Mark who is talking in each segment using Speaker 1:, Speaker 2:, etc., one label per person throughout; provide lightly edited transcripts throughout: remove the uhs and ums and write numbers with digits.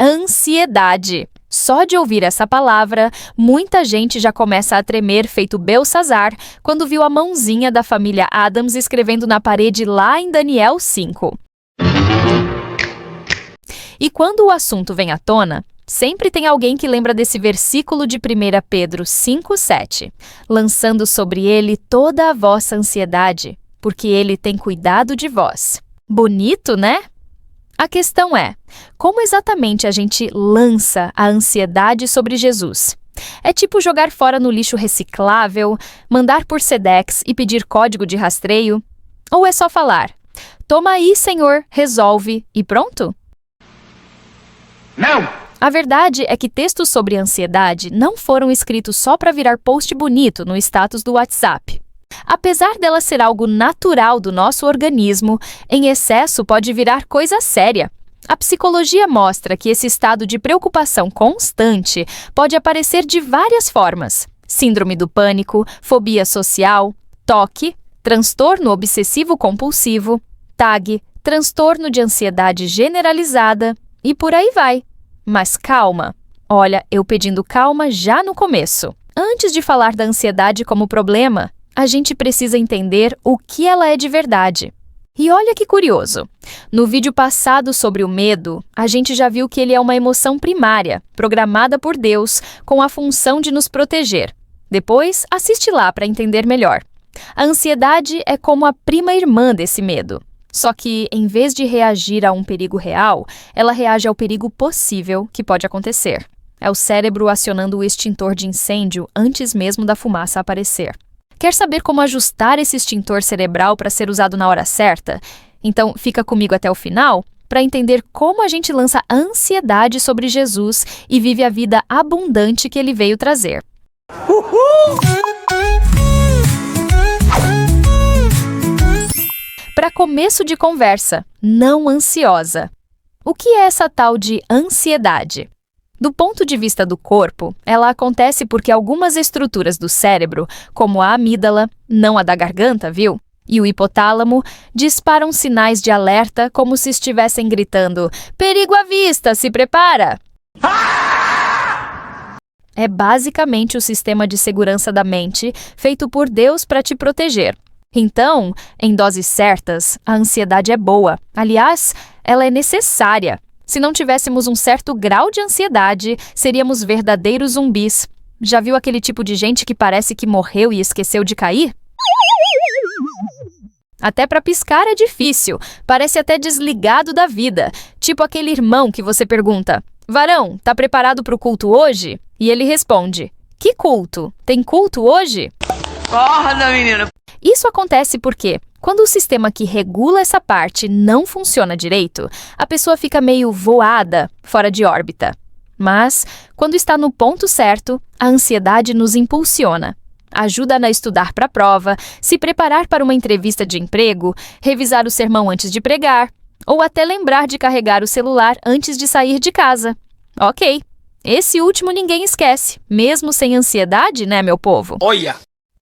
Speaker 1: Ansiedade. Só de ouvir essa palavra, muita gente já começa a tremer feito Belsazar quando viu a mãozinha da família Adams escrevendo na parede lá em Daniel 5. E quando o assunto vem à tona, sempre tem alguém que lembra desse versículo de 1 Pedro 5,7, lançando sobre ele toda a vossa ansiedade, porque ele tem cuidado de vós. Bonito, né? A questão é, como exatamente a gente lança a ansiedade sobre Jesus? É tipo jogar fora no lixo reciclável, mandar por Sedex e pedir código de rastreio? Ou é só falar, toma aí, Senhor, resolve e pronto?
Speaker 2: Não!
Speaker 1: A verdade é que textos sobre ansiedade não foram escritos só para virar post bonito no status do WhatsApp. Apesar dela ser algo natural do nosso organismo, em excesso pode virar coisa séria. A psicologia mostra que esse estado de preocupação constante pode aparecer de várias formas: síndrome do pânico, fobia social, TOC, transtorno obsessivo-compulsivo, TAG, transtorno de ansiedade generalizada e por aí vai. Mas calma. Olha, eu pedindo calma já no começo. Antes de falar da ansiedade como problema, a gente precisa entender o que ela é de verdade. E olha que curioso. No vídeo passado sobre o medo, a gente já viu que ele é uma emoção primária, programada por Deus, com a função de nos proteger. Depois, assiste lá para entender melhor. A ansiedade é como a prima irmã desse medo. Só que, em vez de reagir a um perigo real, ela reage ao perigo possível que pode acontecer. É o cérebro acionando o extintor de incêndio antes mesmo da fumaça aparecer. Quer saber como ajustar esse extintor cerebral para ser usado na hora certa? Então, fica comigo até o final para entender como a gente lança a ansiedade sobre Jesus e vive a vida abundante que ele veio trazer.
Speaker 2: Uhul!
Speaker 1: Para começo de conversa, não ansiosa. O que é essa tal de ansiedade? Do ponto de vista do corpo, ela acontece porque algumas estruturas do cérebro, como a amígdala, não a da garganta, viu? E o hipotálamo, disparam sinais de alerta como se estivessem gritando: perigo à vista, se prepara! É basicamente o sistema de segurança da mente feito por Deus para te proteger. Então, em doses certas, a ansiedade é boa. Aliás, ela é necessária. Se não tivéssemos um certo grau de ansiedade, seríamos verdadeiros zumbis. Já viu aquele tipo de gente que parece que morreu e esqueceu de cair? Até para piscar é difícil, parece até desligado da vida. Tipo aquele irmão que você pergunta: varão, tá preparado para o culto hoje? E ele responde: que culto? Tem culto hoje?
Speaker 2: Acorda, menina!
Speaker 1: Isso acontece porque, quando o sistema que regula essa parte não funciona direito, a pessoa fica meio voada, fora de órbita. Mas, quando está no ponto certo, a ansiedade nos impulsiona. Ajuda-na a estudar para a prova, se preparar para uma entrevista de emprego, revisar o sermão antes de pregar, ou até lembrar de carregar o celular antes de sair de casa. Ok, esse último ninguém esquece, mesmo sem ansiedade, né, meu povo?
Speaker 2: Olha!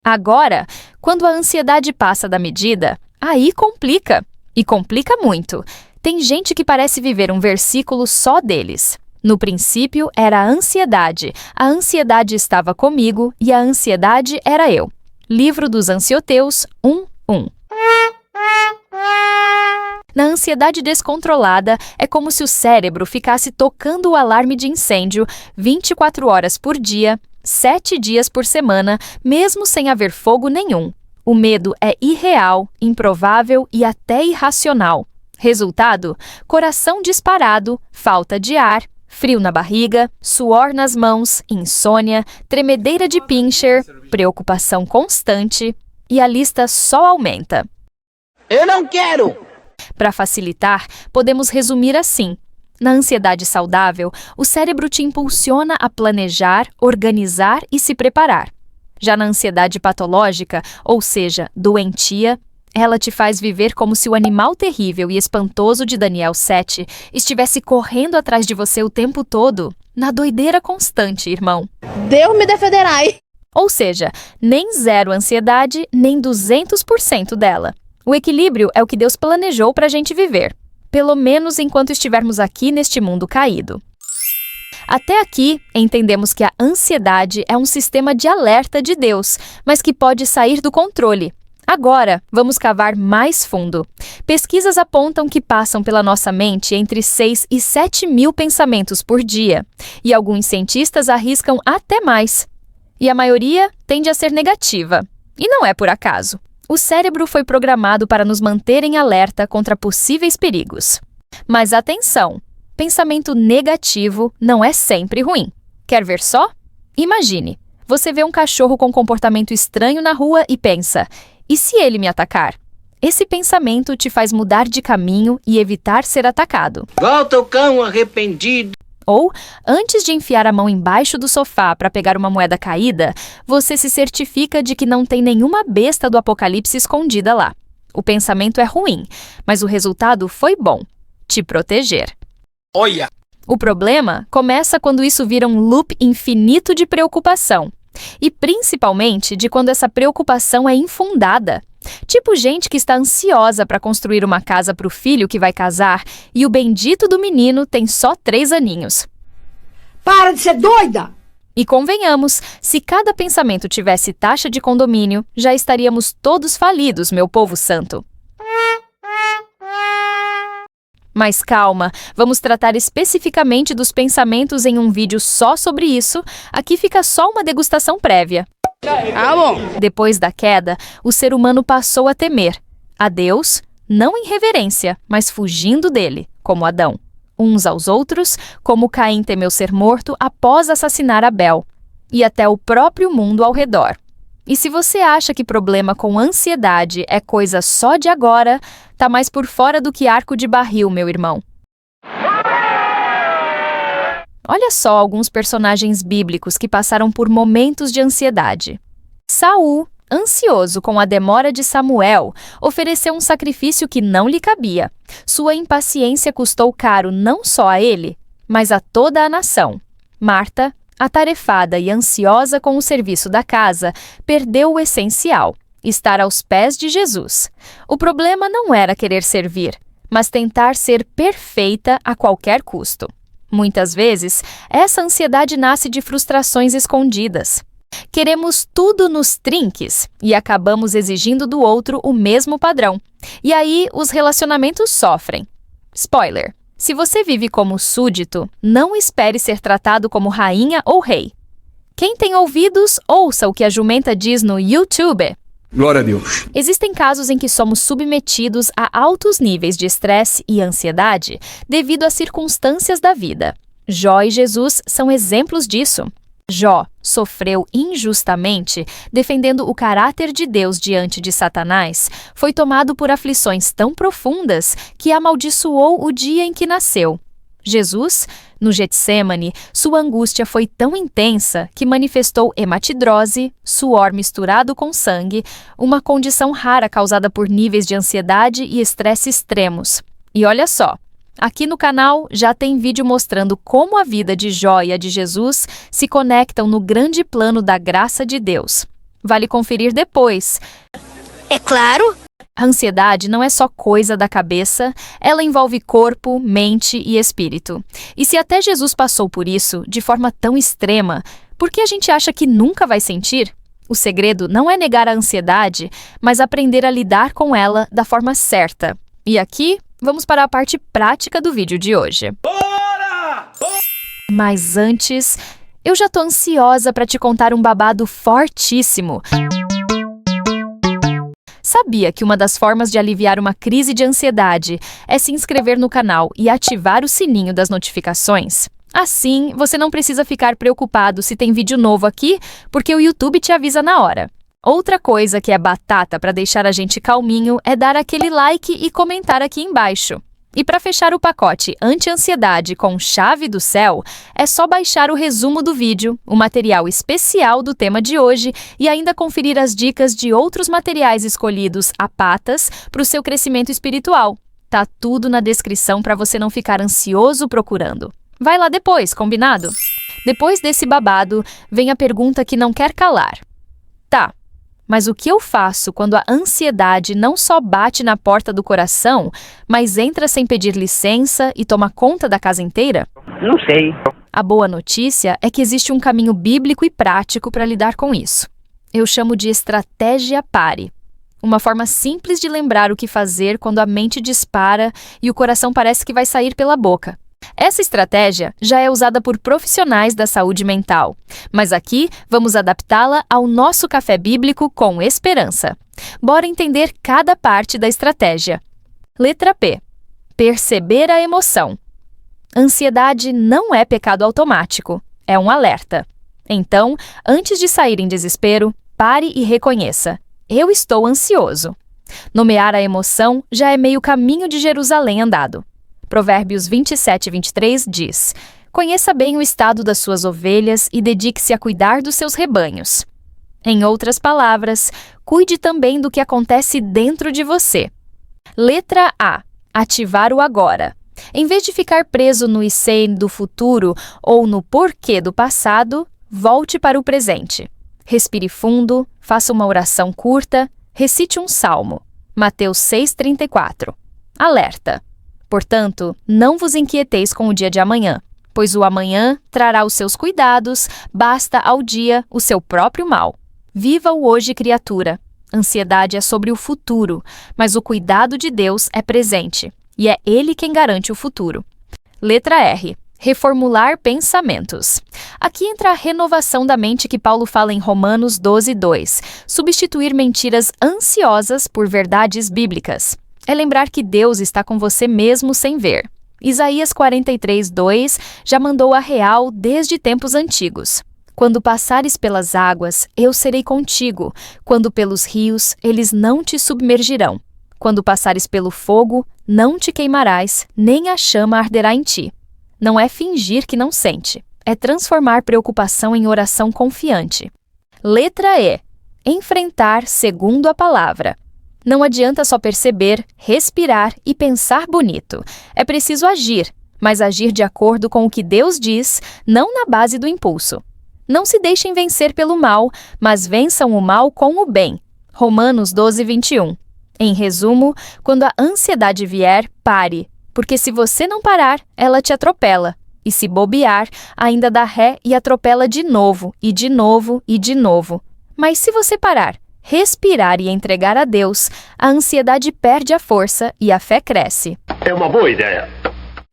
Speaker 1: Agora, quando a ansiedade passa da medida, aí complica. E complica muito. Tem gente que parece viver um versículo só deles. No princípio era a ansiedade estava comigo e a ansiedade era eu. Livro dos Ansioteus 1:1. Na ansiedade descontrolada, é como se o cérebro ficasse tocando o alarme de incêndio 24 horas por dia, 7 dias por semana, mesmo sem haver fogo nenhum. O medo é irreal, improvável e até irracional. Resultado: coração disparado, falta de ar, frio na barriga, suor nas mãos, insônia, tremedeira de pincher, preocupação constante e a lista só aumenta.
Speaker 2: Eu não quero!
Speaker 1: Para facilitar, podemos resumir assim: na ansiedade saudável, o cérebro te impulsiona a planejar, organizar e se preparar. Já na ansiedade patológica, ou seja, doentia, ela te faz viver como se o animal terrível e espantoso de Daniel 7 estivesse correndo atrás de você o tempo todo, na doideira constante, irmão.
Speaker 3: Deus me defenderá.
Speaker 1: Ou seja, nem zero ansiedade, nem 200% dela. O equilíbrio é o que Deus planejou para a gente viver, pelo menos enquanto estivermos aqui neste mundo caído. Até aqui, entendemos que a ansiedade é um sistema de alerta de Deus, mas que pode sair do controle. Agora, vamos cavar mais fundo. Pesquisas apontam que passam pela nossa mente entre 6 e 7 mil pensamentos por dia, e alguns cientistas arriscam até mais. E a maioria tende a ser negativa. E não é por acaso. O cérebro foi programado para nos manter em alerta contra possíveis perigos. Mas atenção! Pensamento negativo não é sempre ruim. Quer ver só? Imagine, você vê um cachorro com comportamento estranho na rua e pensa: e se ele me atacar? Esse pensamento te faz mudar de caminho e evitar ser atacado.
Speaker 2: Volta o cão arrependido.
Speaker 1: Ou, antes de enfiar a mão embaixo do sofá para pegar uma moeda caída, você se certifica de que não tem nenhuma besta do apocalipse escondida lá. O pensamento é ruim, mas o resultado foi bom: te proteger.
Speaker 2: Olha!
Speaker 1: O problema começa quando isso vira um loop infinito de preocupação. E principalmente de quando essa preocupação é infundada. Tipo gente que está ansiosa para construir uma casa para o filho que vai casar e o bendito do menino tem só 3 aninhos.
Speaker 3: Para de ser doida!
Speaker 1: E convenhamos, se cada pensamento tivesse taxa de condomínio, já estaríamos todos falidos, meu povo santo. Mas calma, vamos tratar especificamente dos pensamentos em um vídeo só sobre isso. Aqui fica só uma degustação prévia.
Speaker 2: Ah, bom.
Speaker 1: Depois da queda, o ser humano passou a temer a Deus, não em reverência, mas fugindo dele, como Adão. Uns aos outros, como Caim temeu ser morto após assassinar Abel. E até o próprio mundo ao redor. E se você acha que problema com ansiedade é coisa só de agora, tá mais por fora do que arco de barril, meu irmão. Olha só alguns personagens bíblicos que passaram por momentos de ansiedade. Saul, ansioso com a demora de Samuel, ofereceu um sacrifício que não lhe cabia. Sua impaciência custou caro não só a ele, mas a toda a nação. Marta, atarefada e ansiosa com o serviço da casa, perdeu o essencial: estar aos pés de Jesus. O problema não era querer servir, mas tentar ser perfeita a qualquer custo. Muitas vezes, essa ansiedade nasce de frustrações escondidas. Queremos tudo nos trinques e acabamos exigindo do outro o mesmo padrão. E aí, os relacionamentos sofrem. Spoiler: se você vive como súdito, não espere ser tratado como rainha ou rei. Quem tem ouvidos, ouça o que a jumenta diz no YouTube.
Speaker 4: Glória a Deus.
Speaker 1: Existem casos em que somos submetidos a altos níveis de estresse e ansiedade devido às circunstâncias da vida. Jó e Jesus são exemplos disso. Jó sofreu injustamente, defendendo o caráter de Deus diante de Satanás, foi tomado por aflições tão profundas que amaldiçoou o dia em que nasceu. Jesus, no Getsêmani, sua angústia foi tão intensa que manifestou hematidrose, suor misturado com sangue, uma condição rara causada por níveis de ansiedade e estresse extremos. E olha só, aqui no canal já tem vídeo mostrando como a vida de Jó e a de Jesus se conectam no grande plano da graça de Deus. Vale conferir depois.
Speaker 3: É claro!
Speaker 1: A ansiedade não é só coisa da cabeça, ela envolve corpo, mente e espírito. E se até Jesus passou por isso de forma tão extrema, por que a gente acha que nunca vai sentir? O segredo não é negar a ansiedade, mas aprender a lidar com ela da forma certa. E aqui, vamos para a parte prática do vídeo de hoje. Bora! Mas antes, eu já tô ansiosa para te contar um babado fortíssimo. Sabia que uma das formas de aliviar uma crise de ansiedade é se inscrever no canal e ativar o sininho das notificações? Assim, você não precisa ficar preocupado se tem vídeo novo aqui, porque o YouTube te avisa na hora. Outra coisa que é batata para deixar a gente calminho é dar aquele like e comentar aqui embaixo. E para fechar o pacote anti-ansiedade com chave do céu, é só baixar o resumo do vídeo, o material especial do tema de hoje e ainda conferir as dicas de outros materiais escolhidos a patas para o seu crescimento espiritual. Tá tudo na descrição para você não ficar ansioso procurando. Vai lá depois, combinado? Depois desse babado, vem a pergunta que não quer calar. Tá. Mas o que eu faço quando a ansiedade não só bate na porta do coração, mas entra sem pedir licença e toma conta da casa inteira?
Speaker 2: Não sei.
Speaker 1: A boa notícia é que existe um caminho bíblico e prático para lidar com isso. Eu chamo de estratégia PARE. Uma forma simples de lembrar o que fazer quando a mente dispara e o coração parece que vai sair pela boca. Essa estratégia já é usada por profissionais da saúde mental, mas aqui vamos adaptá-la ao nosso café bíblico com esperança. Bora entender cada parte da estratégia. Letra P. Perceber a emoção. Ansiedade não é pecado automático, é um alerta. Então, antes de sair em desespero, pare e reconheça: eu estou ansioso. Nomear a emoção já é meio caminho de Jerusalém andado. Provérbios 27:23 diz: conheça bem o estado das suas ovelhas e dedique-se a cuidar dos seus rebanhos. Em outras palavras, cuide também do que acontece dentro de você. Letra A. Ativar o agora. Em vez de ficar preso no "e sei" do futuro ou no porquê do passado, volte para o presente. Respire fundo, faça uma oração curta, recite um salmo. Mateus 6:34. Alerta. Portanto, não vos inquieteis com o dia de amanhã, pois o amanhã trará os seus cuidados, basta ao dia o seu próprio mal. Viva o hoje, criatura. Ansiedade é sobre o futuro, mas o cuidado de Deus é presente, e é Ele quem garante o futuro. Letra R. Reformular pensamentos. Aqui entra a renovação da mente que Paulo fala em Romanos 12:2. Substituir mentiras ansiosas por verdades bíblicas. É lembrar que Deus está com você mesmo sem ver. Isaías 43:2 já mandou a real desde tempos antigos. Quando passares pelas águas, eu serei contigo. Quando pelos rios, eles não te submergirão. Quando passares pelo fogo, não te queimarás, nem a chama arderá em ti. Não é fingir que não sente, é transformar preocupação em oração confiante. Letra E. Enfrentar segundo a palavra. Não adianta só perceber, respirar e pensar bonito. É preciso agir, mas agir de acordo com o que Deus diz, não na base do impulso. Não se deixem vencer pelo mal, mas vençam o mal com o bem. Romanos 12:21. Em resumo, quando a ansiedade vier, pare, porque se você não parar, ela te atropela. E se bobear, ainda dá ré e atropela de novo, e de novo, e de novo. Mas se você parar, respirar e entregar a Deus, a ansiedade perde a força e a fé cresce.
Speaker 4: É uma boa ideia.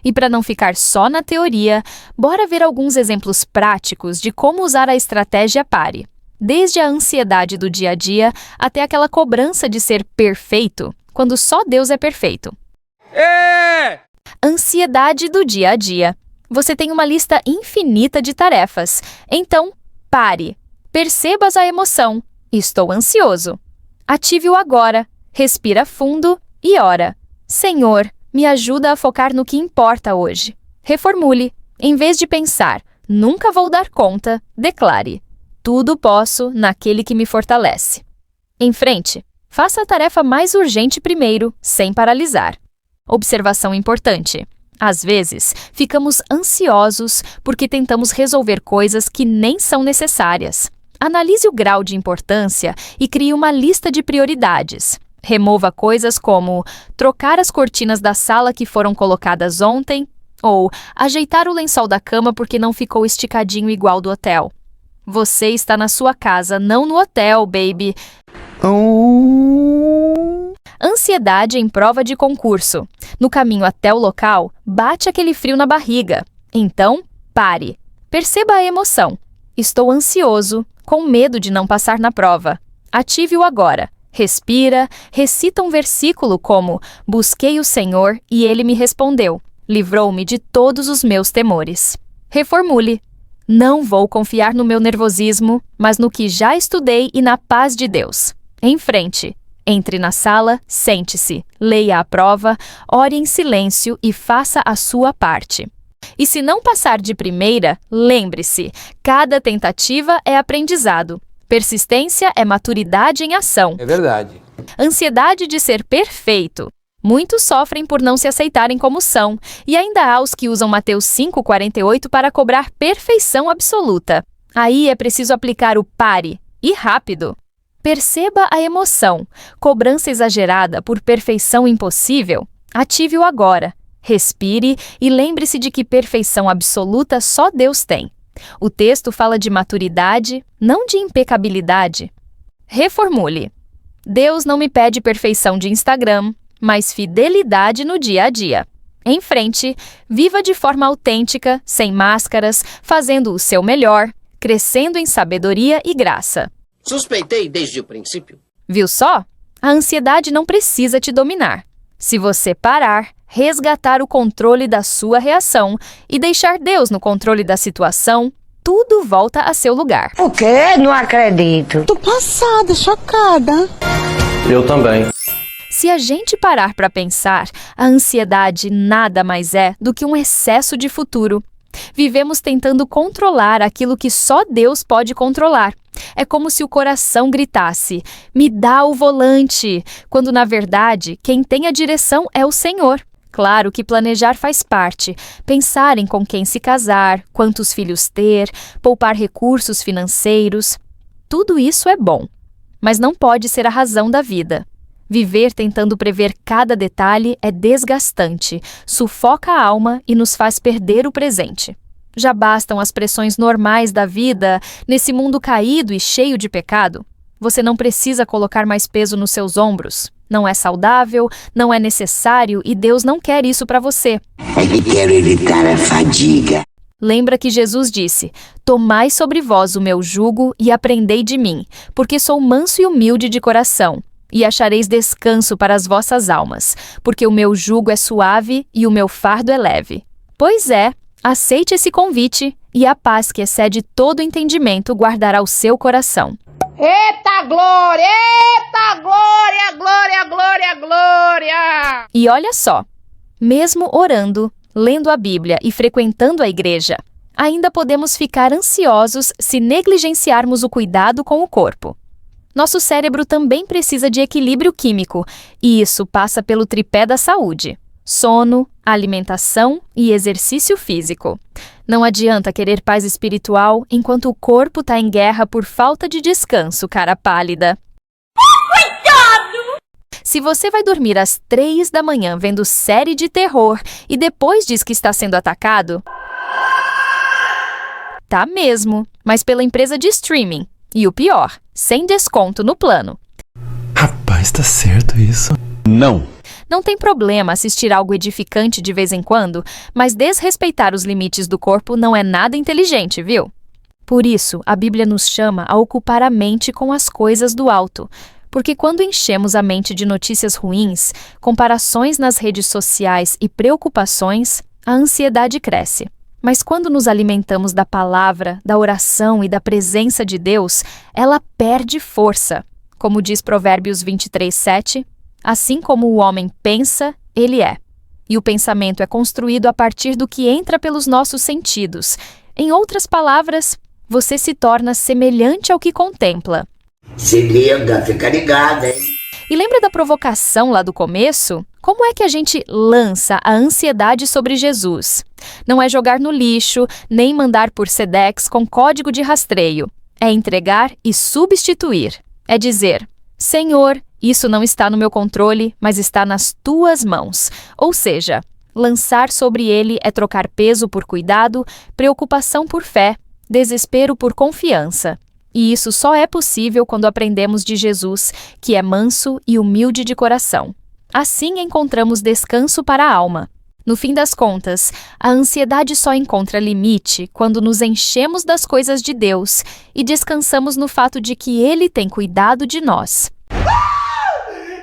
Speaker 1: E para não ficar só na teoria, bora ver alguns exemplos práticos de como usar a estratégia PARE. Desde a ansiedade do dia a dia até aquela cobrança de ser perfeito, quando só Deus é perfeito. Ansiedade do dia a dia. Você tem uma lista infinita de tarefas. Então, pare. Percebas a emoção. Estou ansioso. Ative o agora. Respira fundo e ora. Senhor, me ajuda a focar no que importa hoje. Reformule. Em vez de pensar, nunca vou dar conta, declare: tudo posso naquele que me fortalece. Em frente. Faça a tarefa mais urgente primeiro, sem paralisar. Observação importante. Às vezes, ficamos ansiosos porque tentamos resolver coisas que nem são necessárias. Analise o grau de importância e crie uma lista de prioridades. Remova coisas como trocar as cortinas da sala que foram colocadas ontem ou ajeitar o lençol da cama porque não ficou esticadinho igual do hotel. Você está na sua casa, não no hotel, baby. Ansiedade em prova de concurso. No caminho até o local, bate aquele frio na barriga. Então, pare. Perceba a emoção. Estou ansioso, com medo de não passar na prova. Ative o agora. Respira, recita um versículo como: busquei o Senhor e Ele me respondeu. Livrou-me de todos os meus temores. Reformule. Não vou confiar no meu nervosismo, mas no que já estudei e na paz de Deus. Em frente. Entre na sala, sente-se, leia a prova, ore em silêncio e faça a sua parte. E se não passar de primeira, lembre-se, cada tentativa é aprendizado. Persistência é maturidade em ação.
Speaker 5: É verdade.
Speaker 1: Ansiedade de ser perfeito. Muitos sofrem por não se aceitarem como são, e ainda há os que usam Mateus 5:48 para cobrar perfeição absoluta. Aí é preciso aplicar o pare, e rápido. Perceba a emoção. Cobrança exagerada por perfeição impossível? Ative o agora. respire e lembre-se de que perfeição absoluta só Deus tem. O texto fala de maturidade, não de impecabilidade. Reformule. Deus não me pede perfeição de Instagram, mas fidelidade no dia a dia. Em frente, viva de forma autêntica, sem máscaras, fazendo o seu melhor, crescendo em sabedoria e graça.
Speaker 2: Suspeitei desde o princípio.
Speaker 1: Viu só? A ansiedade não precisa te dominar. Se você parar, resgatar o controle da sua reação e deixar Deus no controle da situação, tudo volta a seu lugar.
Speaker 3: O quê? Não acredito.
Speaker 4: Tô passada, chocada.
Speaker 5: Eu também.
Speaker 1: Se a gente parar para pensar, a ansiedade nada mais é do que um excesso de futuro. Vivemos tentando controlar aquilo que só Deus pode controlar. É como se o coração gritasse, me dá o volante, quando na verdade quem tem a direção é o Senhor. Claro que planejar faz parte, pensar em com quem se casar, quantos filhos ter, poupar recursos financeiros. Tudo isso é bom, mas não pode ser a razão da vida. Viver tentando prever cada detalhe é desgastante, sufoca a alma e nos faz perder o presente. Já bastam as pressões normais da vida nesse mundo caído e cheio de pecado? Você não precisa colocar mais peso nos seus ombros. Não é saudável, não é necessário e Deus não quer isso para você.
Speaker 6: É que quero evitar a fadiga.
Speaker 1: Lembra que Jesus disse, tomai sobre vós o meu jugo e aprendei de mim, porque sou manso e humilde de coração. E achareis descanso para as vossas almas, porque o meu jugo é suave e o meu fardo é leve. Pois é, aceite esse convite e a paz que excede todo entendimento guardará o seu coração.
Speaker 3: Eita glória! Eita glória! Glória, glória, glória!
Speaker 1: E olha só, mesmo orando, lendo a Bíblia e frequentando a igreja, ainda podemos ficar ansiosos se negligenciarmos o cuidado com o corpo. Nosso cérebro também precisa de equilíbrio químico, e isso passa pelo tripé da saúde: sono, alimentação e exercício físico. Não adianta querer paz espiritual enquanto o corpo está em guerra por falta de descanso, cara pálida. Cuidado! Se você vai dormir às 3 da manhã vendo série de terror e depois diz que está sendo atacado, tá mesmo, mas pela empresa de streaming. E o pior, sem desconto no plano.
Speaker 5: Rapaz, tá certo isso? Não.
Speaker 1: Não tem problema assistir algo edificante de vez em quando, mas desrespeitar os limites do corpo não é nada inteligente, viu? Por isso, a Bíblia nos chama a ocupar a mente com as coisas do alto, porque quando enchemos a mente de notícias ruins, comparações nas redes sociais e preocupações, a ansiedade cresce. Mas quando nos alimentamos da palavra, da oração e da presença de Deus, ela perde força. Como diz Provérbios 23:7, assim como o homem pensa, ele é. E o pensamento é construído a partir do que entra pelos nossos sentidos. Em outras palavras, você se torna semelhante ao que contempla.
Speaker 6: Se liga, fica ligada, hein?
Speaker 1: E lembra da provocação lá do começo? Como é que a gente lança a ansiedade sobre Jesus? Não é jogar no lixo, nem mandar por Sedex com código de rastreio. É entregar e substituir. É dizer, Senhor, isso não está no meu controle, mas está nas tuas mãos. Ou seja, lançar sobre ele é trocar peso por cuidado, preocupação por fé, desespero por confiança. E isso só é possível quando aprendemos de Jesus, que é manso e humilde de coração. Assim encontramos descanso para a alma. No fim das contas, a ansiedade só encontra limite quando nos enchemos das coisas de Deus e descansamos no fato de que Ele tem cuidado de nós.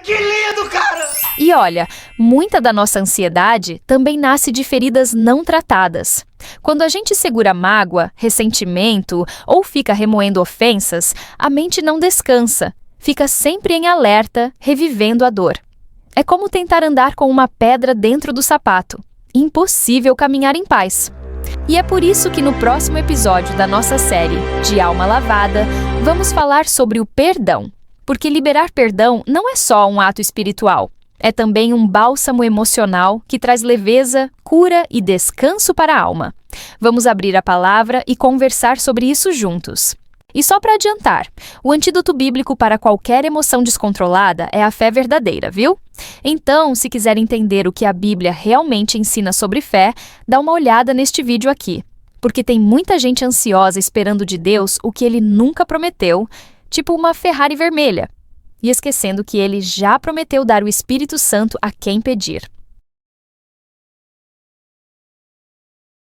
Speaker 2: Que lindo, cara!
Speaker 1: E olha, muita da nossa ansiedade também nasce de feridas não tratadas. Quando a gente segura mágoa, ressentimento ou fica remoendo ofensas, a mente não descansa, fica sempre em alerta, revivendo a dor. É como tentar andar com uma pedra dentro do sapato. Impossível caminhar em paz. E é por isso que no próximo episódio da nossa série De Alma Lavada, vamos falar sobre o perdão. Porque liberar perdão não é só um ato espiritual. É também um bálsamo emocional que traz leveza, cura e descanso para a alma. Vamos abrir a palavra e conversar sobre isso juntos. E só para adiantar, o antídoto bíblico para qualquer emoção descontrolada é a fé verdadeira, viu? Então, se quiser entender o que a Bíblia realmente ensina sobre fé, dá uma olhada neste vídeo aqui. Porque tem muita gente ansiosa esperando de Deus o que Ele nunca prometeu, tipo uma Ferrari vermelha, e esquecendo que Ele já prometeu dar o Espírito Santo a quem pedir.